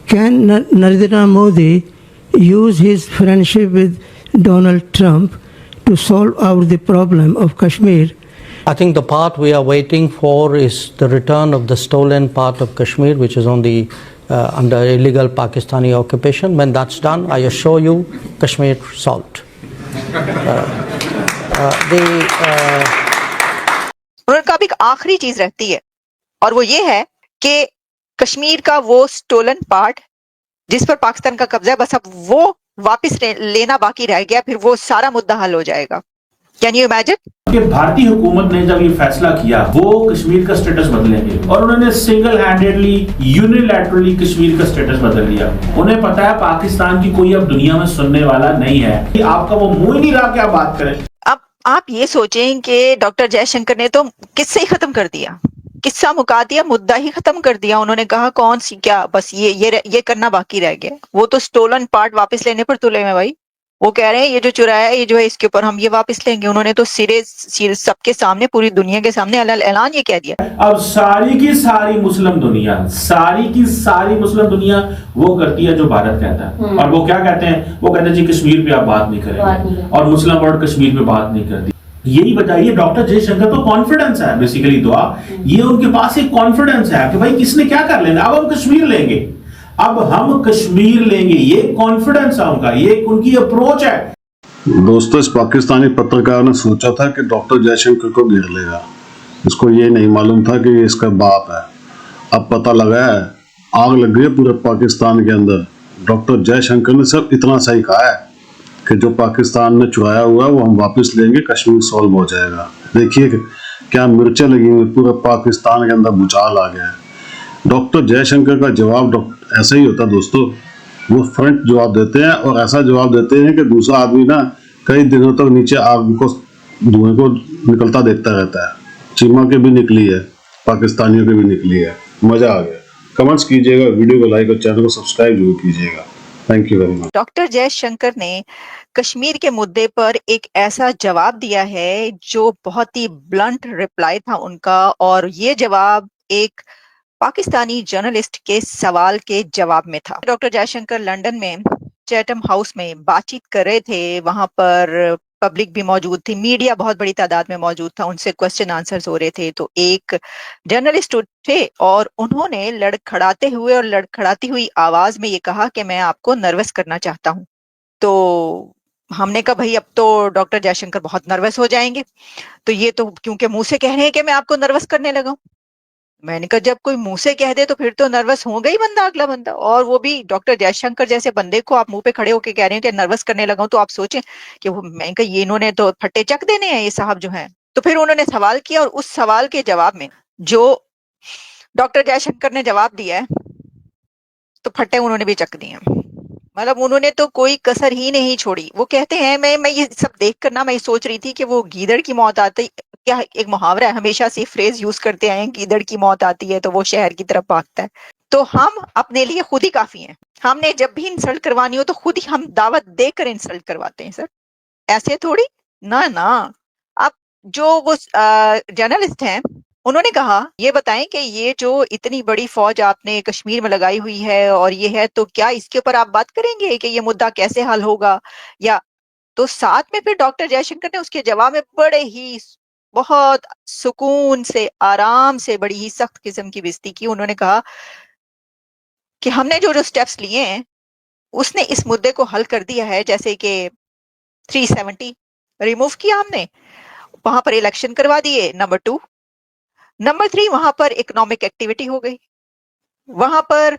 Can Narendra Modi use his friendship with Donald Trump to solve out the problem of Kashmir? I think the part we are waiting for is the return of the stolen part of Kashmir, which is on the under illegal Pakistani occupation. When that's done, I assure you, Kashmir solved. उन्होंने कहा एक आखिरी चीज रहती है और वो ये है कि कश्मीर का वो स्टोलन पार्ट जिस पर पाकिस्तान का कब्जा है, बस अब वो वापस लेना बाकी रह गया, फिर वो सारा मुद्दा हल हो जाएगा। कैन यू इमेजिन कि भारतीय हुकूमत ने जब ये फैसला किया वो कश्मीर का स्टेटस बदलेंगे और उन्होंने सिंगल हैंडेडली यूनिलैटरली कश्मीर का स्टेटस बदल लिया। उन्हें पता है पाकिस्तान की कोई अब दुनिया में सुनने वाला नहीं है कि आपका वो मुंह ही नहीं रहा कि आप बात करें। अब आप ये सोचें कि डॉक्टर जयशंकर ने तो किस्से ही खत्म कर दिया, किस्सा मुका दिया, मुद्दा ही खत्म कर दिया। उन्होंने कहा कौन सी क्या, बस ये करना बाकी रह गया। वो तो स्टोलन पार्ट वापस लेने पर तुले हैं भाई। वो कह रहे हैं ये जो चुराया है, ये जो है इसके ऊपर हम ये वापस लेंगे। उन्होंने तो सिरे सबके सामने, पूरी दुनिया के सामने ऐलान ये कह दिया। अब सारी की सारी मुस्लिम दुनिया वो करती है जो भारत कहता है। और वो क्या कहते हैं? वो कहते हैं जी कश्मीर पे आप बात नहीं करेंगे और मुस्लिम वर्ल्ड कश्मीर पे बात नहीं करती। यही बताइए, डॉक्टर जयशंकर तो कॉन्फिडेंस है बेसिकली दुआ, ये उनके पास एक कॉन्फिडेंस है कि भाई किसने क्या कर लेना, अब हम कश्मीर लेंगे, अब हम कश्मीर लेंगे, ये कॉन्फिडेंस है उनका, ये उनकी अप्रोच है। दोस्तों, इस पाकिस्तानी पत्रकार ने सोचा था कि डॉक्टर जयशंकर को घेर लेगा। इसको ये नहीं मालूम था कि ये इसका बाप है। अब पता लगा है, आग लग गई है पूरे पाकिस्तान के अंदर। डॉक्टर जयशंकर ने सिर्फ इतना सही कहा है कि जो पाकिस्तान ने चुराया हुआ है वो हम वापस लेंगे, कश्मीर सॉल्व हो जाएगा। देखिए क्या मिर्चें लगी हुई, पूरे पाकिस्तान के अंदर भूचाल आ गया है। डॉक्टर जयशंकर का जवाब ऐसा ही होता दोस्तों, वो फ्रंट जवाब देते हैं और ऐसा जवाब देते हैं कि दूसरा आदमी ना कई दिनों तक नीचे आग को, धुएं को निकलता देखता रहता है। चीमा के भी निकली है, पाकिस्तानियों के भी निकली है। मजा आ गया। कमेंट्स कीजिएगा, वीडियो को लाइक और चैनल को सब्सक्राइब जरूर कीजिएगा। Thank you very much. Doctor Jaishankar ने कश्मीर के मुद्दे पर एक ऐसा जवाब दिया है जो बहुत ही ब्लंट रिप्लाई था उनका, और ये जवाब एक पाकिस्तानी जर्नलिस्ट के सवाल के जवाब में था। डॉक्टर जयशंकर लंदन में चैथम हाउस में बातचीत कर रहे थे, वहां पर पब्लिक भी मौजूद थी, मीडिया बहुत बड़ी तादाद में मौजूद था, उनसे क्वेश्चन आंसर्स हो रहे थे। तो एक जर्नलिस्ट उठे और उन्होंने लड़खड़ाते हुए और लड़खड़ाती हुई आवाज में ये कहा कि मैं आपको नर्वस करना चाहता हूं। तो हमने कहा भाई अब तो डॉक्टर जयशंकर बहुत नर्वस हो जाएंगे, तो ये तो क्योंकि मुंह से कह रहे हैं कि मैं आपको नर्वस करने लगा हूं। मैंने कहा जब कोई मुंह से कह दे तो फिर तो नर्वस होगा ही बंदा, अगला बंदा, और वो भी डॉक्टर जयशंकर जैसे बंदे को आप मुंह पे खड़े होके कह रहे हैं कि नर्वस करने लगा हूं, तो आप सोचें कि वो, मैंने कहा ये इन्होंने तो फट्टे चक देने हैं ये साहब जो हैं। तो फिर उन्होंने सवाल किया और उस सवाल के जवाब में जो डॉक्टर जयशंकर ने जवाब दिया है तो फट्टे उन्होंने भी चक दिए। मतलब उन्होंने तो कोई कसर ही नहीं छोड़ी। वो कहते हैं, मैं ये सब देख कर ना, मैं सोच रही थी कि वो गीदड़ की मौत आती, क्या एक मुहावरा है, हमेशा से फ्रेज यूज करते आए हैं, गीदड़ की मौत आती है तो वो शहर की तरफ भागता है। तो हम अपने लिए खुद ही काफी हैं। हमने जब भी इंसल्ट करवानी हो तो खुद ही हम दावत देकर इंसल्ट करवाते हैं सर, ऐसे थोड़ी ना ना। अब जो वो जर्नलिस्ट हैं उन्होंने कहा ये बताएं कि ये जो इतनी बड़ी फौज आपने कश्मीर में लगाई हुई है और ये है, तो क्या इसके ऊपर आप बात करेंगे कि ये मुद्दा कैसे हल होगा, या तो साथ में फिर डॉक्टर जयशंकर ने उसके जवाब में बड़े ही बहुत सुकून से, आराम से, बड़ी ही सख्त किस्म की बेइज्जती की। उन्होंने कहा कि हमने जो जो स्टेप्स लिए हैं उसने इस मुद्दे को हल कर दिया है, जैसे कि 370 रिमूव किया हमने, वहां पर इलेक्शन करवा दिए, नंबर 2, नंबर 3 वहां पर इकोनॉमिक एक्टिविटी हो गई, वहां पर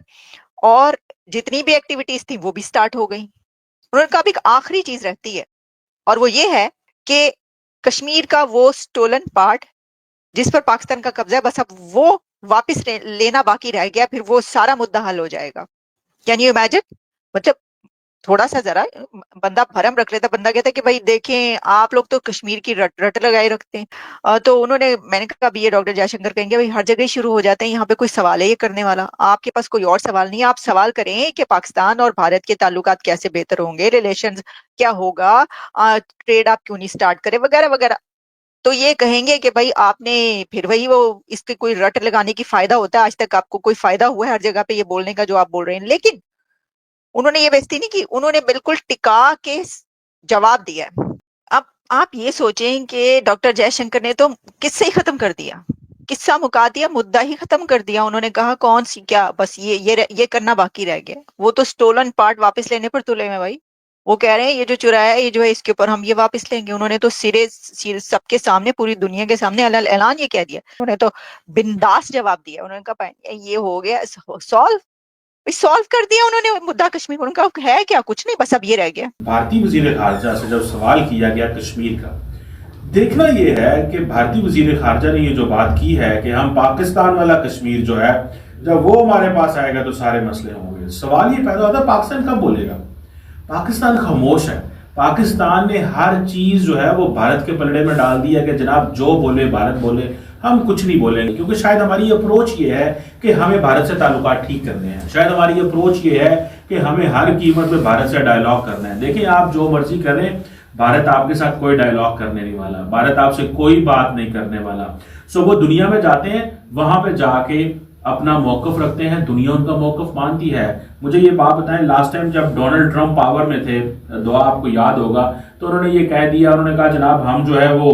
और जितनी भी एक्टिविटीज थी वो भी स्टार्ट हो गई। उन्होंने कहा एक आखिरी चीज रहती है और वो ये है कि कश्मीर का वो स्टोलन पार्ट जिस पर पाकिस्तान का कब्जा है, बस अब वो वापस लेना बाकी रह गया, फिर वो सारा मुद्दा हल हो जाएगा। Can you imagine? मतलब थोड़ा सा जरा बंदा भरम रख लेता, बंदा कहता कि भाई देखें आप लोग तो कश्मीर की रट लगाए रखते हैं। तो उन्होंने, मैंने कहा अभी ये डॉक्टर जयशंकर कहेंगे भाई हर जगह ही शुरू हो जाते हैं, यहाँ पे कोई सवाल है ये करने वाला? आपके पास कोई और सवाल नहीं है, आप सवाल करें कि पाकिस्तान और भारत के ताल्लुकात कैसे बेहतर होंगे, रिलेशंस क्या होगा, ट्रेड आप क्यों नहीं स्टार्ट करें, वगैरह वगैरह। तो ये कहेंगे कि भाई आपने फिर वही वो इसके कोई रट लगाने की फायदा होता है, आज तक आपको कोई फायदा हुआ है हर जगह पे ये बोलने का जो आप बोल रहे हैं? लेकिन उन्होंने ये बेइज्जती नहीं की, उन्होंने बिल्कुल टिका के जवाब दिया है। अब आप ये सोचें कि डॉक्टर जयशंकर ने तो किस्से ही खत्म कर दिया, किस्सा मुका दिया, मुद्दा ही खत्म कर दिया। उन्होंने कहा कौन सी क्या, बस ये करना बाकी रह गया। वो तो स्टोलन पार्ट वापस लेने पर तुले हैं भाई। वो कह रहे हैं ये जो चुराया है ये जो है इसके ऊपर हम ये वापस लेंगे। उन्होंने तो सिरे सबके सामने, पूरी दुनिया के सामने ऐलान ये कह दिया। उन्होंने तो बिंदास जवाब दिया। उन्होंने कहा ये हो गया सॉल्व कर दिया उन्होंने मुद्दा कश्मीर। उनका है क्या, कुछ नहीं, बस अब ये रह गया। भारतीय वजीर खारजा से जब सवाल किया गया कश्मीर का, देखना ये है कि भारतीय वजीर खारजा ने ये जो बात की है कि हम पाकिस्तान वाला कश्मीर जो है जब वो हमारे पास आएगा तो सारे मसले होंगे। सवाल ये पैदा होता है पाकिस्तान कब बोलेगा? पाकिस्तान खामोश है। पाकिस्तान ने हर चीज जो है वो भारत के पलड़े में डाल दी है कि जनाब जो बोले भारत बोले, हम कुछ नहीं बोलेंगे। क्योंकि शायद हमारी अप्रोच ये है कि हमें भारत से ताल्लुकात ठीक करने हैं। शायद हमारी अप्रोच ये है कि हमें हर कीमत पे भारत से डायलॉग करना है। देखिए आप जो मर्जी करें, भारत आपके साथ कोई डायलॉग करने नहीं वाला, भारत आपसे कोई बात नहीं करने वाला। सो वो दुनिया में जाते हैं, वहां पे जाके अपना मौकफ रखते हैं, दुनिया उनका मौकफ मानती है। मुझे ये बात बताएं, लास्ट टाइम जब डोनाल्ड ट्रंप पावर में थे, दुआ आपको याद होगा, तो उन्होंने ये कह दिया, उन्होंने कहा जनाब हम जो है वो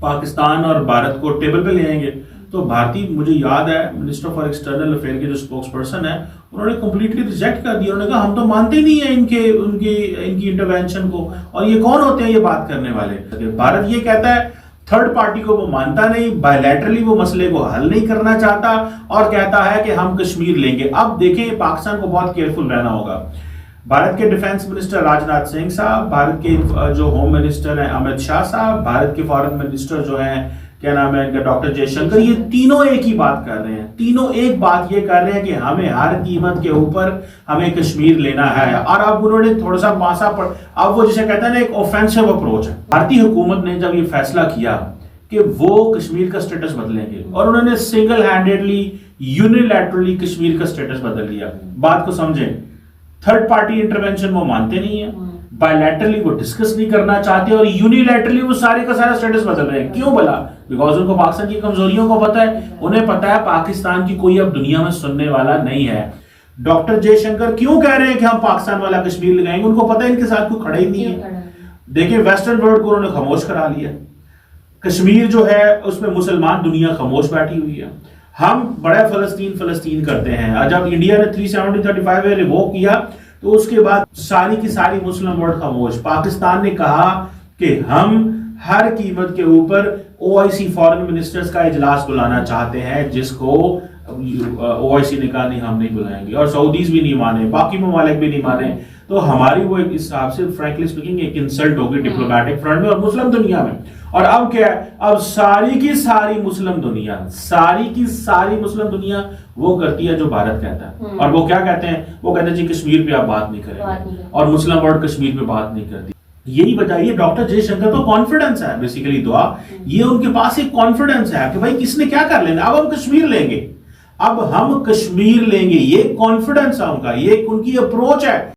पाकिस्तान और भारत को टेबल पे ले आएंगे। तो भारतीय, मुझे याद है मिनिस्टर फॉर एक्सटर्नल अफेयर के जो स्पोक्स पर्सन है, उन्होंने कंप्लीटली रिजेक्ट कर दिया। उन्होंने कहा हम तो मानते ही नहीं है इनकी इंटरवेंशन को, और ये कौन होते हैं ये बात करने वाले? भारत ये कहता है थर्ड पार्टी को वो मानता नहीं, बायलैटरली वो मसले को हल नहीं करना चाहता और कहता है कि हम कश्मीर लेंगे। अब देखें पाकिस्तान को बहुत केयरफुल रहना होगा। भारत के डिफेंस मिनिस्टर राजनाथ सिंह साहब, भारत के जो होम मिनिस्टर हैं अमित शाह साहब, भारत के फॉरेन मिनिस्टर जो हैं क्या नाम है इनका डॉक्टर जयशंकर, ये तीनों एक ही बात कर रहे हैं। तीनों एक बात ये कर रहे हैं कि हमें हर कीमत के ऊपर हमें कश्मीर लेना है। और अब उन्होंने थोड़ा सा पासा पड़, अब वो जिसे कहते हैं ना एक ऑफेंसिव अप्रोच है। भारतीय हुकूमत ने जब ये फैसला किया कि वो कश्मीर का स्टेटस बदलेंगे, और उन्होंने सिंगल हैंडेडली यूनिलैटरली कश्मीर का स्टेटस बदल लिया। बात को समझें, थर्ड पार्टी इंटरवेंशन वो मानते नहीं है, बायलैटरली वो डिस्कस नहीं करना चाहते, और यूनिलैटरली वो सारे का सारा स्टेटस बदल रहे हैं। क्यों बोला? बिकॉज उनको पाकिस्तान की कमजोरियों को पता है। उन्हें पता है पाकिस्तान की कोई अब दुनिया में सुनने वाला नहीं है। डॉक्टर जयशंकर क्यों कह रहे हैं कि हम पाकिस्तान वाला कश्मीर लगाएंगे? उनको पता है इनके साथ कोई खड़ा ही नहीं है। देखिए वेस्टर्न वर्ल्ड को उन्होंने खामोश करा लिया। कश्मीर जो है उसमें मुसलमान दुनिया खामोश बैठी हुई है। हम बड़ा फलस्तीन करते हैं। जब इंडिया ने 370-35 में रिवोक किया तो उसके बाद सारी की सारी मुस्लिम वर्ल्ड खामोश। पाकिस्तान ने कहा कि हम हर कीमत के ऊपर ओआईसी फॉरेन मिनिस्टर्स का इजलास बुलाना चाहते हैं, जिसको ओआईसी ने कहा नहीं हम नहीं बुलाएंगे, और सऊदीज भी नहीं माने, बाकी ममालिक भी नहीं माने। तो हमारी वो एक हिसाब से फ्रैंकली स्पीकिंग एक इंसल्ट होगी डिप्लोमेटिक फ्रंट में और मुस्लिम दुनिया में। और अब क्या है, अब सारी की सारी मुस्लिम दुनिया वो करती है जो भारत कहता है। और वो क्या कहते हैं? वो कहते हैं जी कश्मीर पे आप बात नहीं करेंगे, और मुस्लिम वर्ल्ड कश्मीर पे बात नहीं करती। यही बताइए, डॉक्टर जयशंकर को कॉन्फिडेंस है बेसिकली दुआ, ये उनके पास एक कॉन्फिडेंस है कि भाई किसने क्या कर लेना, अब हम कश्मीर लेंगे, ये कॉन्फिडेंस है उनका, ये उनकी अप्रोच है।